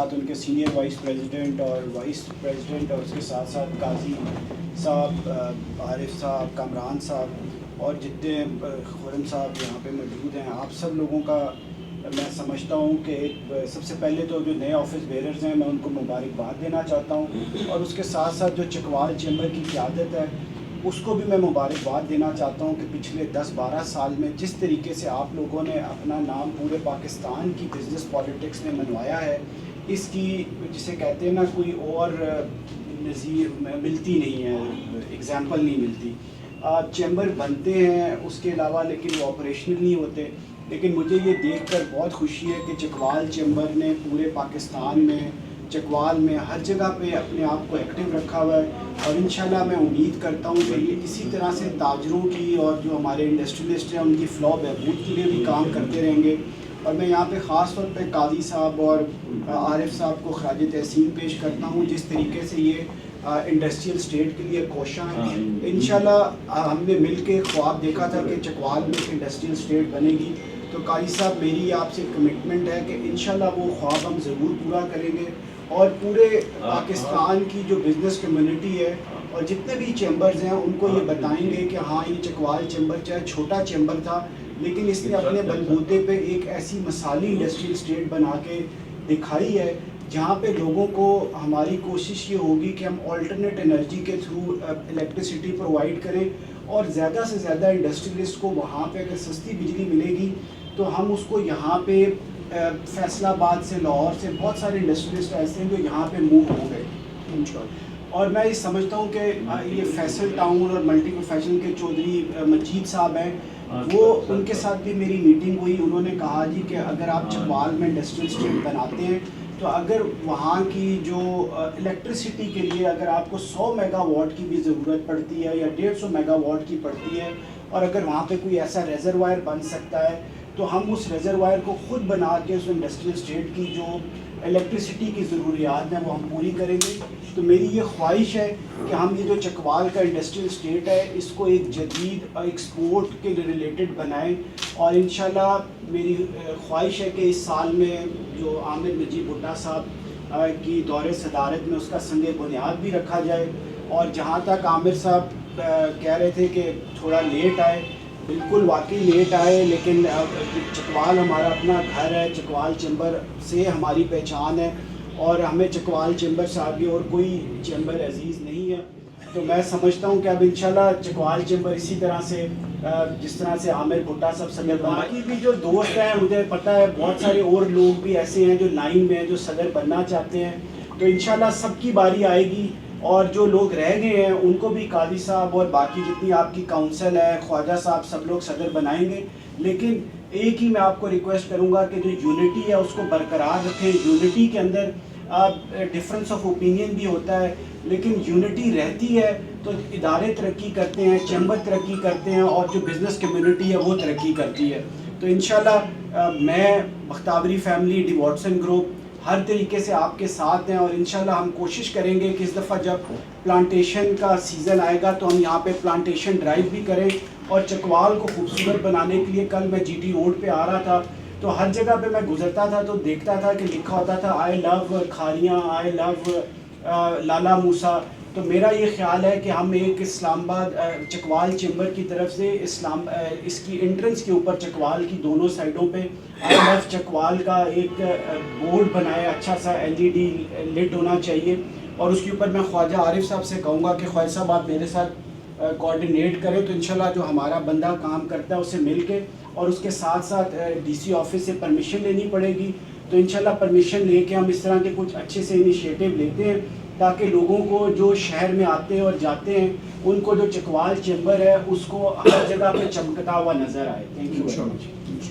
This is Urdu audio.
ان کے سینئر وائس پریزیڈنٹ اور وائس پریزیڈنٹ اور اس کے ساتھ ساتھ قاضی صاحب، عارف صاحب، کامران صاحب اور جتنے خرم صاحب یہاں پہ موجود ہیں، آپ سب لوگوں کا میں سمجھتا ہوں کہ سب سے پہلے تو جو نئے آفس بیئررز ہیں میں ان کو مبارکباد دینا چاہتا ہوں، اور اس کے ساتھ ساتھ جو چکوال چیمبر کی قیادت ہے اس کو بھی میں مبارکباد دینا چاہتا ہوں کہ پچھلے 10-12 سال میں جس طریقے سے آپ لوگوں نے اپنا نام پورے پاکستان کی بزنس پالیٹکس میں منوایا ہے، اس کی جسے کہتے ہیں نا کوئی اور نظیر ملتی نہیں ہے، ایگزامپل نہیں ملتی۔ چیمبر بنتے ہیں اس کے علاوہ لیکن وہ آپریشنل نہیں ہوتے، لیکن مجھے یہ دیکھ کر بہت خوشی ہے کہ چکوال چیمبر نے پورے پاکستان میں، چکوال میں ہر جگہ پہ اپنے آپ کو ایکٹیو رکھا ہوا ہے، اور انشاءاللہ میں امید کرتا ہوں کہ یہ اسی طرح سے تاجروں کی اور جو ہمارے انڈسٹریلسٹ ہیں ان کی فلاح بہبود کے لیے بھی کام کرتے رہیں گے۔ اور میں یہاں پہ خاص طور پہ قاضی صاحب اور عارف صاحب کو خراج تحسین پیش کرتا ہوں، جس طریقے سے یہ انڈسٹریل اسٹیٹ کے لیے کوشاں ہیں۔ انشاءاللہ ہم نے مل کے خواب دیکھا تھا کہ چکوال میں ایک انڈسٹریل اسٹیٹ بنے گی، تو قاضی صاحب میری آپ سے کمٹمنٹ ہے کہ انشاءاللہ وہ خواب ہم ضرور پورا کریں گے، اور پورے پاکستان کی جو بزنس کمیونٹی ہے اور جتنے بھی چیمبرز ہیں ان کو یہ بتائیں گے کہ ہاں یہ چکوال چیمبر چاہے چھوٹا چیمبر تھا لیکن اس نے اپنے بلبوتے پہ ایک ایسی مثالی انڈسٹریل اسٹیٹ بنا کے دکھائی ہے جہاں پہ لوگوں کو، ہماری کوشش یہ ہوگی کہ ہم آلٹرنیٹ انرجی کے تھرو الیکٹریسٹی پرووائڈ کریں، اور زیادہ سے زیادہ انڈسٹریلسٹ کو وہاں پہ اگر سستی بجلی ملے گی تو ہم اس کو یہاں پہ فیصل آباد سے، لاہور سے بہت سارے انڈسٹریلسٹ ایسے ہیں جو یہاں پہ موو ہو گئے انشاءاللہ۔ اور میں یہ سمجھتا ہوں کہ یہ فیصل ٹاؤن اور ملٹی پروفیشنل کے چودھری مجید صاحب ہیں، وہ ان کے ساتھ بھی میری میٹنگ ہوئی، انہوں نے کہا جی کہ اگر آپ چکوال میں انڈسٹریل اسٹیٹ بناتے ہیں تو اگر وہاں کی جو الیکٹریسٹی کے لیے اگر آپ کو 100 میگا واٹ کی بھی ضرورت پڑتی ہے یا 150 میگا واٹ کی پڑتی ہے، اور اگر وہاں پہ کوئی ایسا ریزروائر بن سکتا ہے تو ہم اس ریزروائر کو خود بنا کے اس انڈسٹریل اسٹیٹ کی جو الیکٹریسٹی کی ضروریات ہیں وہ ہم پوری کریں گے۔ تو میری یہ خواہش ہے کہ ہم یہ جو چکوال کا انڈسٹریل اسٹیٹ ہے اس کو ایک جدید ایکسپورٹ کے ریلیٹڈ بنائیں، اور انشاءاللہ میری خواہش ہے کہ اس سال میں جو عامر نجیب بھٹا صاحب کی دور صدارت میں اس کا سنگ بنیاد بھی رکھا جائے۔ اور جہاں تک عامر صاحب کہہ رہے تھے کہ تھوڑا لیٹ آئے، بالکل واقعی لیٹ آئے، لیکن چکوال ہمارا اپنا گھر ہے، چکوال چیمبر سے ہماری پہچان ہے، اور ہمیں چکوال چیمبر سے آگے اور کوئی چیمبر عزیز نہیں ہے۔ تو میں سمجھتا ہوں کہ اب انشاءاللہ چکوال چیمبر اسی طرح سے جس طرح سے عامر بھٹا صاحب صدر، باقی بھی جو دوست ہیں مجھے پتہ ہے بہت سارے اور لوگ بھی ایسے ہیں جو لائن میں ہیں جو صدر بننا چاہتے ہیں، تو انشاءاللہ سب کی باری آئے گی، اور جو لوگ رہ گئے ہیں ان کو بھی قاضی صاحب اور باقی جتنی آپ کی کاؤنسل ہے، خواجہ صاحب، سب لوگ صدر بنائیں گے۔ لیکن ایک ہی میں آپ کو ریکویسٹ کروں گا کہ جو یونٹی ہے اس کو برقرار رکھیں۔ یونٹی کے اندر ڈفرینس آف اوپینین بھی ہوتا ہے، لیکن یونٹی رہتی ہے تو ادارے ترقی کرتے ہیں، چیمبر ترقی کرتے ہیں، اور جو بزنس کمیونٹی ہے وہ ترقی کرتی ہے۔ تو انشاءاللہ میں، بختیوری فیملی، ڈی واٹسن گروپ ہر طریقے سے آپ کے ساتھ ہیں، اور انشاءاللہ ہم کوشش کریں گے کہ اس دفعہ جب پلانٹیشن کا سیزن آئے گا تو ہم یہاں پہ پلانٹیشن ڈرائیو بھی کریں، اور چکوال کو خوبصورت بنانے کے لیے کل میں جی ٹی روڈ پہ آ رہا تھا تو ہر جگہ پہ میں گزرتا تھا تو دیکھتا تھا کہ لکھا ہوتا تھا آئی لو کھاریاں، آئی لو لالا موسیٰ۔ تو میرا یہ خیال ہے کہ ہم ایک اسلام آباد چکوال چیمبر کی طرف سے اس کی انٹرنس کے اوپر چکوال کی دونوں سائڈوں پہ آئی لو چکوال کا ایک بورڈ بنائے، اچھا سا LED لٹ ہونا چاہیے، اور اس کے اوپر میں خواجہ عارف صاحب سے کہوں گا کہ خواجہ صاحب آپ میرے ساتھ کوآرڈینیٹ کریں، تو انشاءاللہ جو ہمارا بندہ کام کرتا ہے اسے مل کے، اور اس کے ساتھ ساتھ DC آفس سے پرمیشن لینی پڑے گی، تو انشاءاللہ پرمیشن لے کے ہم اس طرح کے کچھ اچھے سے انیشیٹو لیتے ہیں تاکہ لوگوں کو جو شہر میں آتے ہیں اور جاتے ہیں ان کو جو چکوال چیمبر ہے اس کو ہر جگہ پہ چمکتا ہوا نظر آئے۔ Thank you very much.